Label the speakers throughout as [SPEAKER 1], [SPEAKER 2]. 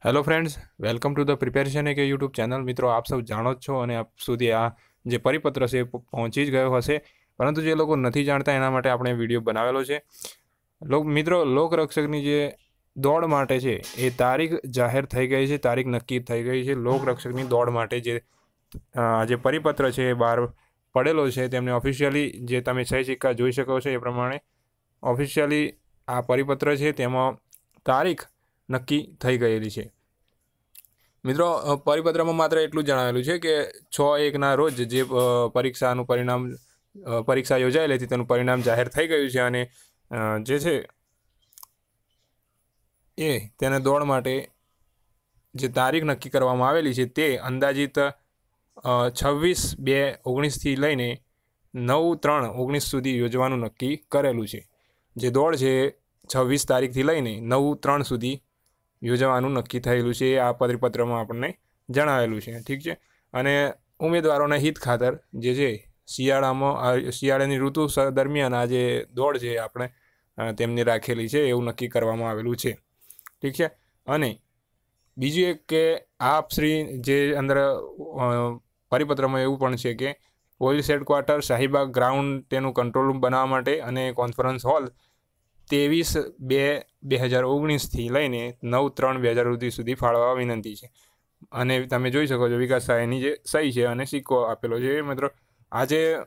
[SPEAKER 1] Hello friends, welcome to the preparation એક YouTube channel. મિત્રો, આપ સૌ જાણો જ છો અને આપ સુધી આ જે પરિપત્ર છે એ પહોંચી જ ગયો હશે, પરંતુ જે લોકો નથી જાણતા એના માટે આપણે વિડીયો બનાવેલો છે। મિત્રો, લોકરક્ષકની જે દોડ માટે છે એ તારીખ જાહેર થઈ ગઈ છે, તારીખ નક્કી થઈ ગઈ છે। લોકરક્ષકની દોડ માટે જે પરિપત્ર છે એ બહાર પડેલો છે, તેમને ઓફિશિયલી જે તમે સહી સિક્કા જોઈ શકો છો એ પ્રમાણે ઓફિશિયલી આ પરિપત્ર છે તેમાં તારીખ નક્કી થઈ ગયેલી છે। મિત્રો, પરિપત્રમાં માત્ર એટલું જ જણાવેલું છે કે 6/1ના રોજ જે પરીક્ષાનું પરિણામ પરીક્ષા યોજાયેલી હતી તેનું પરિણામ જાહેર થઈ ગયું છે અને જે છે એ તેને દોડ માટે જે તારીખ નક્કી કરવામાં આવેલી છે તે અંદાજિત 26/2/19થી લઈને 9/3/19 સુધી યોજવાનું નક્કી કરેલું છે। જે દોડ છે 26 તારીખથી લઈને 9/3 સુધી યોજવાનું નક્કી થયેલું છે, આ પરિપત્રમાં આપણને જણાવેલું છે। ઠીક છે, અને ઉમેદવારોના હિત ખાતર જે છે શિયાળાની ઋતુ દરમિયાન આ જે દોડ છે આપણે તેમની રાખેલી છે એવું નક્કી કરવામાં આવેલું છે। ઠીક છે, અને બીજું એક કે આપશ્રી જે અંદર પરિપત્રમાં એવું પણ છે કે પોલીસ હેડક્વાર્ટર, શાહીબાગ ગ્રાઉન્ડ તેનું કંટ્રોલ રૂમ બનાવવા માટે અને કોન્ફરન્સ હોલ 23/2/2019થી લઈને 9/3/2020 સુધી ફાળવવા વિનંતી છે। અને તમે જોઈ શકો છો વિકાસ સહાયની જે સહી છે અને સિક્કો આપેલો છે। મિત્રો, આ જે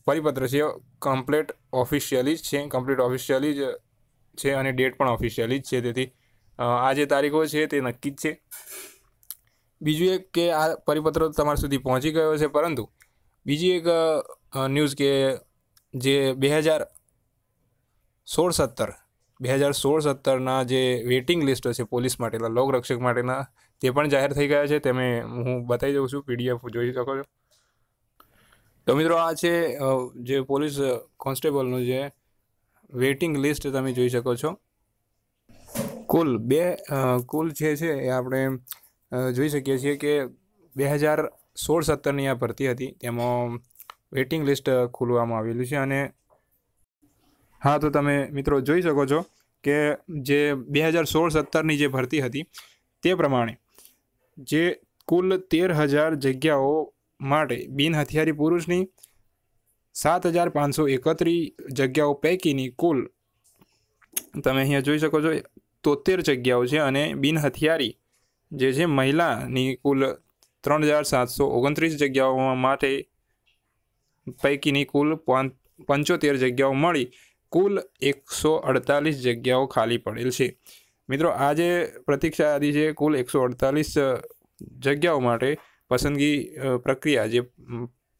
[SPEAKER 1] પરિપત્ર છે કમ્પ્લીટ ઓફિશિયલી જ છે અને ડેટ પણ ઓફિશિયલી જ છે, તેથી આ જે તારીખો છે તે નક્કી જ છે। બીજું એક કે આ પરિપત્ર તમારા સુધી પહોંચી ગયો છે, પરંતુ બીજી એક ન્યૂઝ કે જે 2016-17ના જે વેઇટિંગ લિસ્ટ છે પોલીસ માટેના, લોકરક્ષક માટેના, તે પણ જાહેર થઈ ગયા છે। તમે હું બતાવી દઉં છું, PDF જોઈ શકો છો। તો મિત્રો, આ છે જે પોલીસ કોન્સ્ટેબલનું જે વેઇટિંગ લિસ્ટ તમે જોઈ શકો છો। કુલ છે એ આપણે જોઈ શકીએ છીએ કે 2016-17ની આ ભરતી હતી, તેમાં વેઇટિંગ લિસ્ટ ખોલવામાં આવેલું છે। અને હા, તો તમે મિત્રો જોઈ શકો છો કે જે 2016-17ની જે ભરતી હતી તે પ્રમાણે જે કુલ 13,000 જગ્યાઓ માટે બિન હથિયારી પુરુષની 7,531 જગ્યાઓ પૈકીની કુલ તમે અહીંયા જોઈ શકો છો 73 જગ્યાઓ છે, અને બિન હથિયારી જે છે મહિલાની કુલ 3,729 જગ્યાઓ માટે પૈકીની કુલ 75 જગ્યાઓ મળી કુલ 148 જગ્યાઓ ખાલી પડેલ છે। મિત્રો, આ જે પ્રતીક્ષા યાદી છે કુલ 148 જગ્યાઓ માટે પસંદગી પ્રક્રિયા જે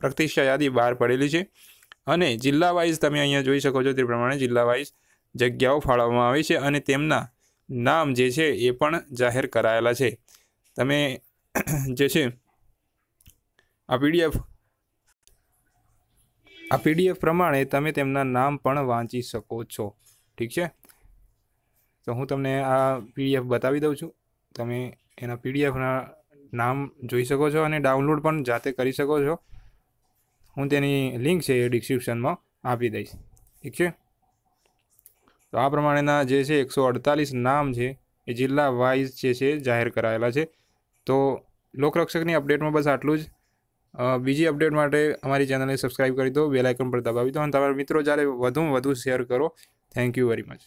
[SPEAKER 1] પ્રતીક્ષા યાદી બહાર પડેલી છે, અને જિલ્લા વાઇઝ તમે અહીંયા જોઈ શકો છો તે પ્રમાણે જિલ્લા વાઇઝ જગ્યાઓ ફાળવવામાં આવી છે અને તેમના નામ જે છે એ પણ જાહેર કરાયેલા છે। તમે જે છે આ PDF પ્રમાણે તમે તેમના નામ પણ વાંચી શકો છો। ઠીક છે, તો હું તમને આ PDF બતાવી દઉં છું, તમે એના PDFના નામ જોઈ શકો છો અને ડાઉનલોડ પણ જાતે કરી શકો છો। હું તેની લિંક છે એ ડિસ્ક્રિપ્શનમાં આપી દઈશ। ઠીક છે, તો આ પ્રમાણેના જે છે 148 નામ છે એ જિલ્લા વાઇઝ જે છે જાહેર કરાયેલા છે। તો લોકરક્ષકની અપડેટમાં બસ આટલું જ। બીજી અપડેટ માટે અમારી ચેનલને સબસ્ક્રાઈબ કરી દો, બેલ આઇકન પર દબાવી દો અને તમારા મિત્રો જ્યારે વધુમાં વધુ શેર કરો। Thank you very much.